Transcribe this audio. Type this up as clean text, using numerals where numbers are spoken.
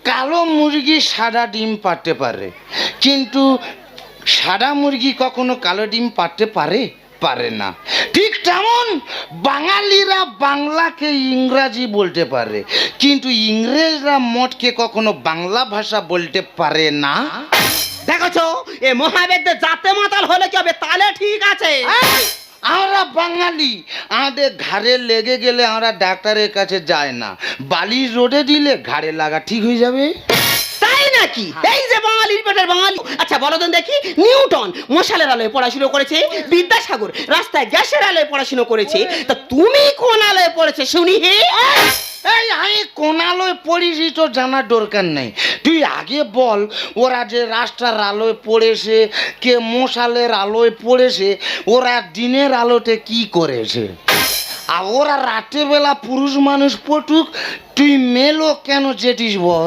কালো মুরগি সাদা ডিম পারতে পারে, কিন্তু সাদা মুরগি কখনো কালো ডিম পারতে পারে? পারে না। ঠিক তেমন বাঙালিরা বাংলাকে ইংরাজি বলতে পারে, কিন্তু ইংরেজরা মঠকে কখনো বাংলা ভাষা বলতে পারে না। দেখছো এ মহাবেদ্য জাতে মাতাল হলে কি হবে? তাহলে ঠিক আছে। আমরা বাঙালি, আমাদের ঘাড়ে লেগে গেলে আমরা ডাক্তারের কাছে যাই না, বালির রোডে দিলে ঘাড়ে লাগা ঠিক হয়ে যাবে। তাই নাকি? এই যে বাঙালির পেটের বাঙালি। আচ্ছা বলো তো দেখি, নিউটন মশালের আলোয় পড়াশোনা করেছে, বিদ্যাসাগর রাস্তায় গ্যাসের আলোয় পড়াশোনা করেছে, তা তুমি কোন আলোয় পড়েছে শুনি? হে এই আমি কোন আলোয় পড়েছি তো জানার দরকার নেই, তুই আগে বল ওরা যে রাস্তার আলোয় পড়েছে, কে মশালের আলোয় পড়েছে, ওরা দিনের আলোতে কি করেছে? আর ওরা রাতের বেলা পুরুষ মানুষ পটুক, তুই মেলো কেন যেটিস বল?